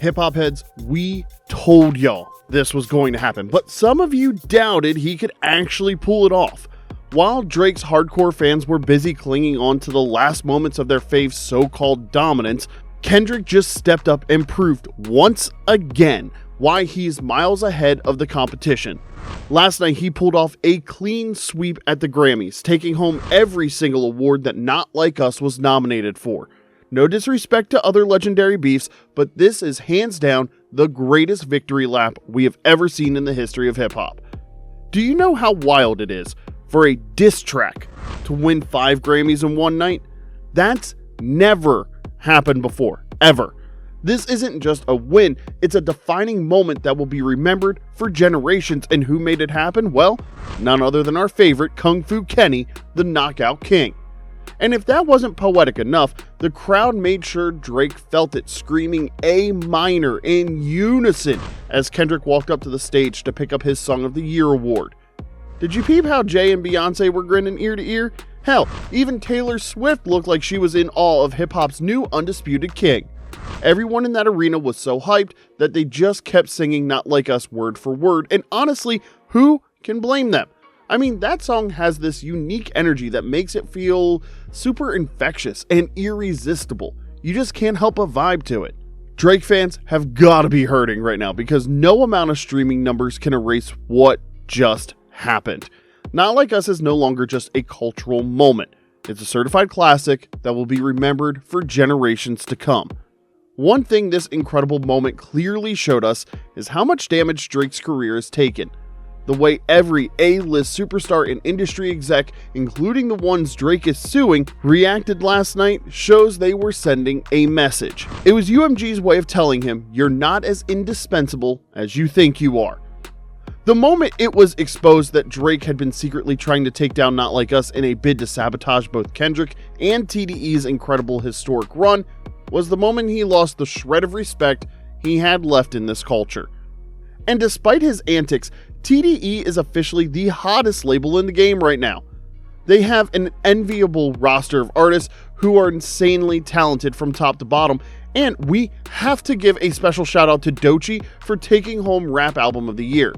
Hip-hop heads, we told y'all this was going to happen, but some of you doubted he could actually pull it off. While Drake's hardcore fans were busy clinging on to the last moments of their fave's so-called dominance, Kendrick just stepped up and proved once again why he's miles ahead of the competition. Last night, he pulled off a clean sweep at the Grammys, taking home every single award that Not Like Us was nominated for. No disrespect to other legendary beefs, but this is hands down the greatest victory lap we have ever seen in the history of hip-hop. Do you know how wild it is for a diss track to win 5 Grammys in one night? That's never happened before, ever. This isn't just a win, it's a defining moment that will be remembered for generations, and who made it happen? Well, none other than our favorite Kung Fu Kenny, the Knockout King. And if that wasn't poetic enough, the crowd made sure Drake felt it, screaming A minor in unison as Kendrick walked up to the stage to pick up his Song of the Year award. Did you peep how Jay and Beyonce were grinning ear to ear? Hell, even Taylor Swift looked like she was in awe of hip-hop's new undisputed king. Everyone in that arena was so hyped that they just kept singing Not Like Us word for word, and honestly, who can blame them? I mean, that song has this unique energy that makes it feel super infectious and irresistible. You just can't help but vibe to it. Drake fans have got to be hurting right now because no amount of streaming numbers can erase what just happened. Not Like Us is no longer just a cultural moment. It's a certified classic that will be remembered for generations to come. One thing this incredible moment clearly showed us is how much damage Drake's career has taken. The way every A-list superstar and industry exec, including the ones Drake is suing, reacted last night shows they were sending a message. It was UMG's way of telling him, you're not as indispensable as you think you are. The moment it was exposed that Drake had been secretly trying to take down Not Like Us in a bid to sabotage both Kendrick and TDE's incredible historic run was the moment he lost the shred of respect he had left in this culture. And despite his antics, TDE is officially the hottest label in the game right now. They have an enviable roster of artists who are insanely talented from top to bottom, and we have to give a special shout out to Doechii for taking home Rap Album of the Year.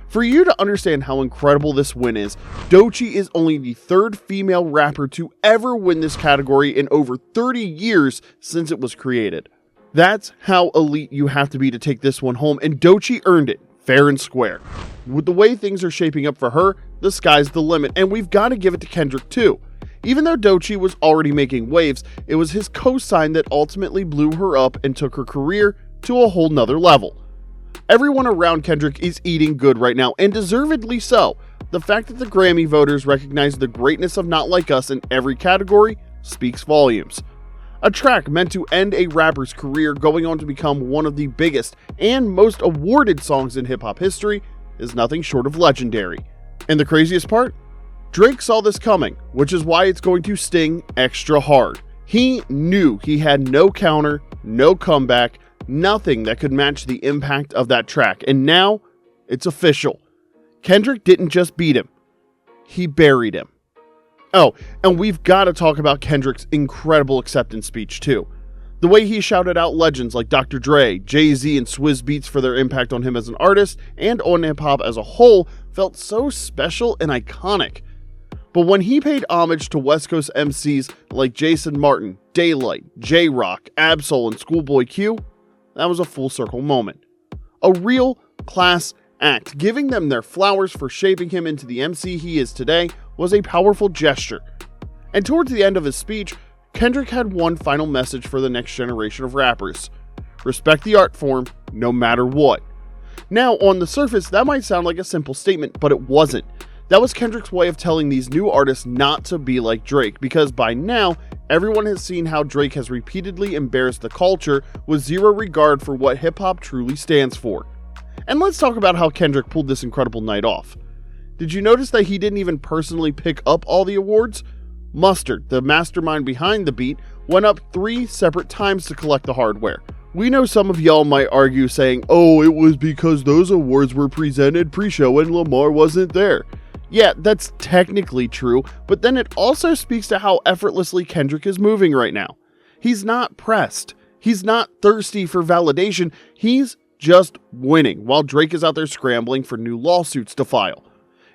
For you to understand how incredible this win is, Doechii is only the 3rd female rapper to ever win this category in over 30 years since it was created. That's how elite you have to be to take this one home, and Doechii earned it, fair and square. With the way things are shaping up for her, the sky's the limit, and we've got to give it to Kendrick too. Even though Doechii was already making waves, it was his co-sign that ultimately blew her up and took her career to a whole nother level. Everyone around Kendrick is eating good right now, and deservedly so. The fact that the Grammy voters recognize the greatness of Not Like Us in every category speaks volumes. A track meant to end a rapper's career going on to become one of the biggest and most awarded songs in hip-hop history is nothing short of legendary. And the craziest part? Drake saw this coming, which is why it's going to sting extra hard. He knew he had no counter, no comeback, nothing that could match the impact of that track, and now it's official. Kendrick didn't just beat him, he buried him. Oh, and we've got to talk about Kendrick's incredible acceptance speech too. The way he shouted out legends like Dr. Dre, Jay-Z, and Swizz Beatz for their impact on him as an artist and on hip-hop as a whole felt so special and iconic. But when he paid homage to West Coast MCs like Jason Martin, Daylight, J-Rock, Absol, and Schoolboy Q, that was a full circle moment. A real class act, giving them their flowers for shaping him into the MC he is today was a powerful gesture. And towards the end of his speech, Kendrick had one final message for the next generation of rappers. Respect the art form, no matter what. Now, on the surface, that might sound like a simple statement, but it wasn't. That was Kendrick's way of telling these new artists not to be like Drake, because by now, everyone has seen how Drake has repeatedly embarrassed the culture with zero regard for what hip-hop truly stands for. And let's talk about how Kendrick pulled this incredible night off. Did you notice that he didn't even personally pick up all the awards? Mustard, the mastermind behind the beat, went up 3 separate times to collect the hardware. We know some of y'all might argue saying, oh, it was because those awards were presented pre-show and Lamar wasn't there. Yeah, that's technically true, but then it also speaks to how effortlessly Kendrick is moving right now. He's not pressed. He's not thirsty for validation, he's just winning, while Drake is out there scrambling for new lawsuits to file.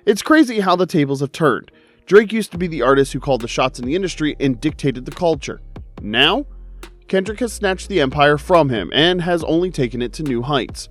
It's crazy how the tables have turned. Drake used to be the artist who called the shots in the industry and dictated the culture. Now, Kendrick has snatched the empire from him and has only taken it to new heights.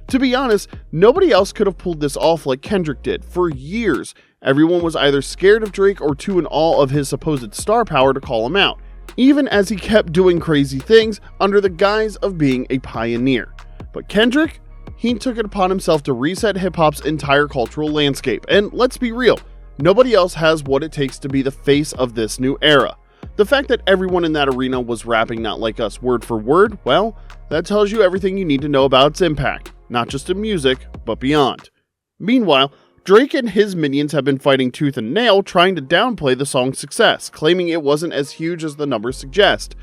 To be honest, nobody else could have pulled this off like Kendrick did. For years, everyone was either scared of Drake or too in awe of his supposed star power to call him out, even as he kept doing crazy things under the guise of being a pioneer. But Kendrick, he took it upon himself to reset hip-hop's entire cultural landscape, and let's be real, nobody else has what it takes to be the face of this new era. The fact that everyone in that arena was rapping Not Like Us word for word, well, that tells you everything you need to know about its impact, not just in music, but beyond. Meanwhile, Drake and his minions have been fighting tooth and nail trying to downplay the song's success, claiming it wasn't as huge as the numbers suggest.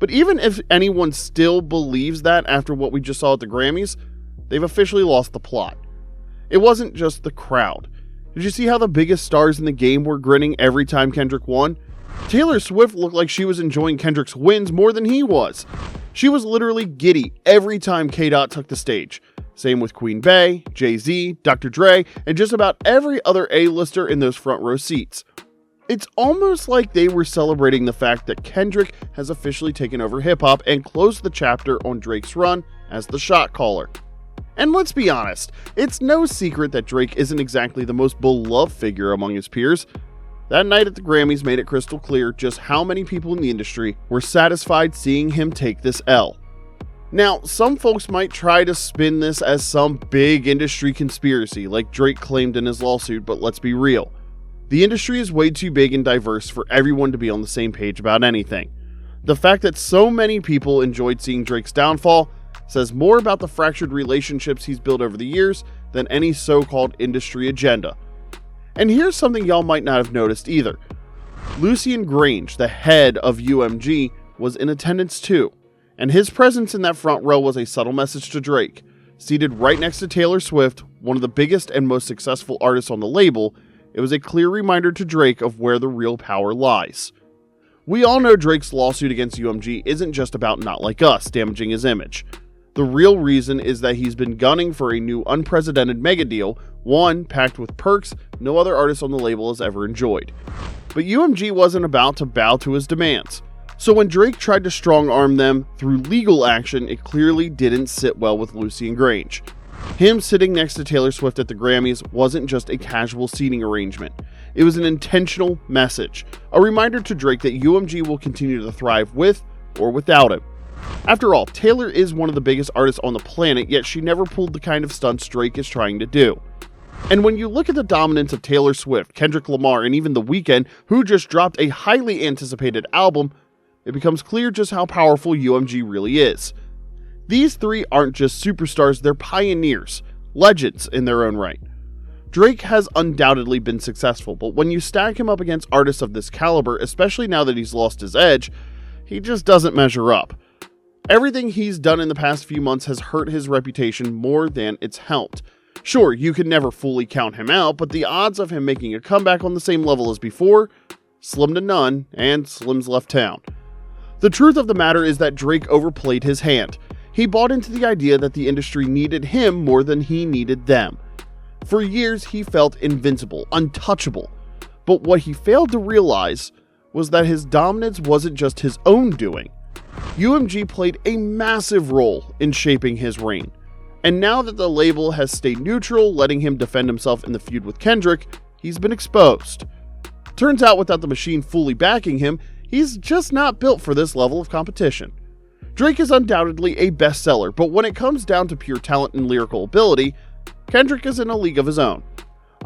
But even if anyone still believes that after what we just saw at the Grammys, they've officially lost the plot. It wasn't just the crowd. Did you see how the biggest stars in the game were grinning every time Kendrick won? Taylor Swift looked like she was enjoying Kendrick's wins more than he was. She was literally giddy every time K-Dot took the stage. Same with Queen Bey, Jay-Z, Dr. Dre, and just about every other A-lister in those front row seats. It's almost like they were celebrating the fact that Kendrick has officially taken over hip-hop and closed the chapter on Drake's run as the shot caller. And let's be honest, it's no secret that Drake isn't exactly the most beloved figure among his peers. That night at the Grammys made it crystal clear just how many people in the industry were satisfied seeing him take this L. Now, some folks might try to spin this as some big industry conspiracy like Drake claimed in his lawsuit, but let's be real. The industry is way too big and diverse for everyone to be on the same page about anything. The fact that so many people enjoyed seeing Drake's downfall says more about the fractured relationships he's built over the years than any so-called industry agenda. And here's something y'all might not have noticed either. Lucian Grange, the head of UMG, was in attendance too, and his presence in that front row was a subtle message to Drake. Seated right next to Taylor Swift, one of the biggest and most successful artists on the label, it was a clear reminder to Drake of where the real power lies. We all know Drake's lawsuit against UMG isn't just about Not Like Us damaging his image. The real reason is that he's been gunning for a new unprecedented mega deal, one packed with perks no other artist on the label has ever enjoyed. But UMG wasn't about to bow to his demands. So when Drake tried to strong-arm them through legal action, it clearly didn't sit well with Lucian Grange. Him sitting next to Taylor Swift at the Grammys wasn't just a casual seating arrangement. It was an intentional message, a reminder to Drake that UMG will continue to thrive with or without him. After all, Taylor is one of the biggest artists on the planet, yet she never pulled the kind of stunts Drake is trying to do. And when you look at the dominance of Taylor Swift, Kendrick Lamar, and even The Weeknd, who just dropped a highly anticipated album, it becomes clear just how powerful UMG really is. These three aren't just superstars, they're pioneers, legends in their own right. Drake has undoubtedly been successful, but when you stack him up against artists of this caliber, especially now that he's lost his edge, he just doesn't measure up. Everything he's done in the past few months has hurt his reputation more than it's helped. Sure, you can never fully count him out, but the odds of him making a comeback on the same level as before, slim to none, and Slim's left town. The truth of the matter is that Drake overplayed his hand. He bought into the idea that the industry needed him more than he needed them. For years, he felt invincible, untouchable. But what he failed to realize was that his dominance wasn't just his own doing. UMG played a massive role in shaping his reign. And now that the label has stayed neutral, letting him defend himself in the feud with Kendrick, he's been exposed. Turns out without the machine fully backing him, he's just not built for this level of competition. Drake is undoubtedly a bestseller, but when it comes down to pure talent and lyrical ability, Kendrick is in a league of his own.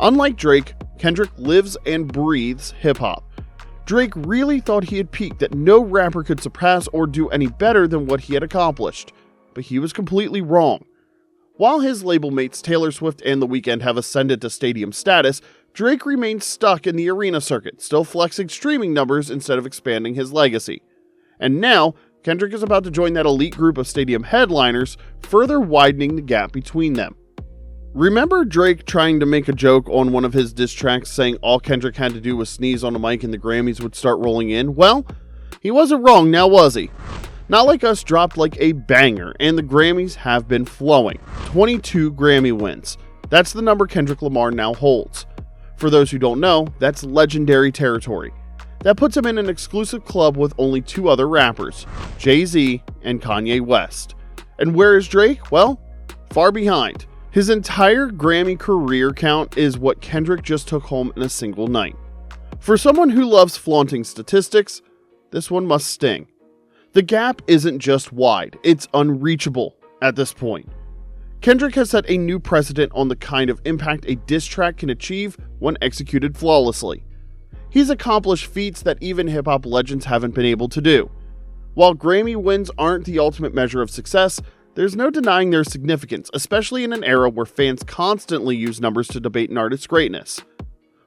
Unlike Drake, Kendrick lives and breathes hip-hop. Drake really thought he had peaked, that no rapper could surpass or do any better than what he had accomplished, but he was completely wrong. While his label mates Taylor Swift and The Weeknd have ascended to stadium status, Drake remains stuck in the arena circuit, still flexing streaming numbers instead of expanding his legacy. And now, Kendrick is about to join that elite group of stadium headliners, further widening the gap between them. Remember Drake trying to make a joke on one of his diss tracks saying all Kendrick had to do was sneeze on a mic and the Grammys would start rolling in? Well, he wasn't wrong, now was he? Not Like Us dropped like a banger, and the Grammys have been flowing. 22 Grammy wins. That's the number Kendrick Lamar now holds. For those who don't know, that's legendary territory. That puts him in an exclusive club with only two other rappers, Jay-Z and Kanye West. And where is Drake? Well, far behind. His entire Grammy career count is what Kendrick just took home in a single night. For someone who loves flaunting statistics, this one must sting. The gap isn't just wide, it's unreachable at this point. Kendrick has set a new precedent on the kind of impact a diss track can achieve when executed flawlessly. He's accomplished feats that even hip-hop legends haven't been able to do. While Grammy wins aren't the ultimate measure of success, there's no denying their significance, especially in an era where fans constantly use numbers to debate an artist's greatness.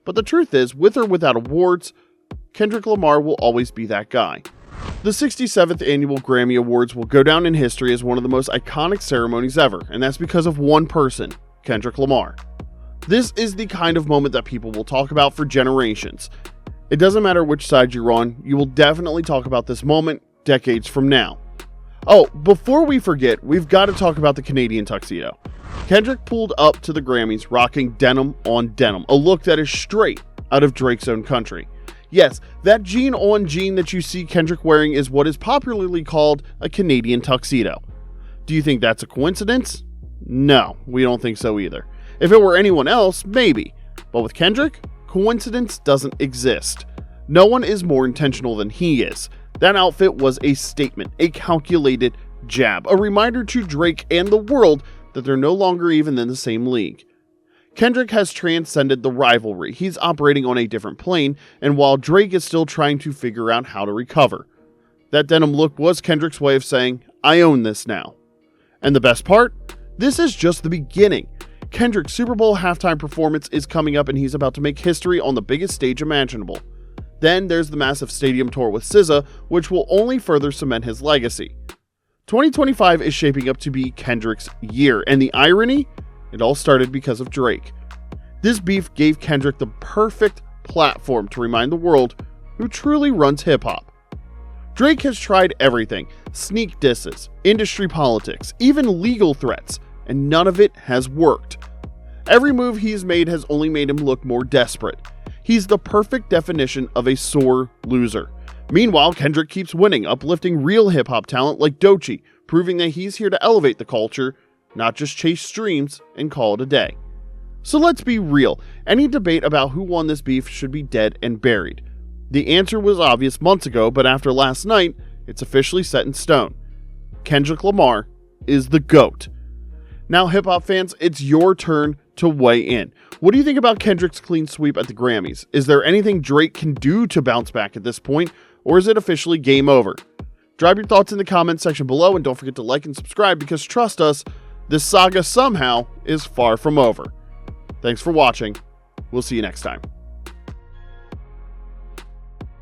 But the truth is, with or without awards, Kendrick Lamar will always be that guy. The 67th Annual Grammy Awards will go down in history as one of the most iconic ceremonies ever, and that's because of one person, Kendrick Lamar. This is the kind of moment that people will talk about for generations. It doesn't matter which side you're on, you will definitely talk about this moment decades from now. Oh, before we forget, we've got to talk about the Canadian tuxedo. Kendrick pulled up to the Grammys rocking denim on denim, a look that is straight out of Drake's own country. Yes, that jean on jean that you see Kendrick wearing is what is popularly called a Canadian tuxedo. Do you think that's a coincidence? No, we don't think so either. If it were anyone else, maybe. But with Kendrick, coincidence doesn't exist. No one is more intentional than he is. That outfit was a statement, a calculated jab, a reminder to Drake and the world that they're no longer even in the same league. Kendrick has transcended the rivalry. He's operating on a different plane, and while Drake is still trying to figure out how to recover. That denim look was Kendrick's way of saying, I own this now. And the best part? This is just the beginning. Kendrick's Super Bowl halftime performance is coming up, and he's about to make history on the biggest stage imaginable. Then there's the massive stadium tour with SZA, which will only further cement his legacy. 2025 is shaping up to be Kendrick's year, and the irony? It all started because of Drake. This beef gave Kendrick the perfect platform to remind the world who truly runs hip-hop. Drake has tried everything, sneak disses, industry politics, even legal threats, and none of it has worked. Every move he's made has only made him look more desperate. He's the perfect definition of a sore loser. Meanwhile, Kendrick keeps winning, uplifting real hip-hop talent like Doechii, proving that he's here to elevate the culture, not just chase streams and call it a day. So let's be real, any debate about who won this beef should be dead and buried. The answer was obvious months ago, but after last night, it's officially set in stone. Kendrick Lamar is the GOAT. Now, hip-hop fans, it's your turn to weigh in. What do you think about Kendrick's clean sweep at the Grammys? Is there anything Drake can do to bounce back at this point, or is it officially game over? Drop your thoughts in the comments section below, and don't forget to like and subscribe, because trust us, this saga somehow is far from over. Thanks for watching. We'll see you next time.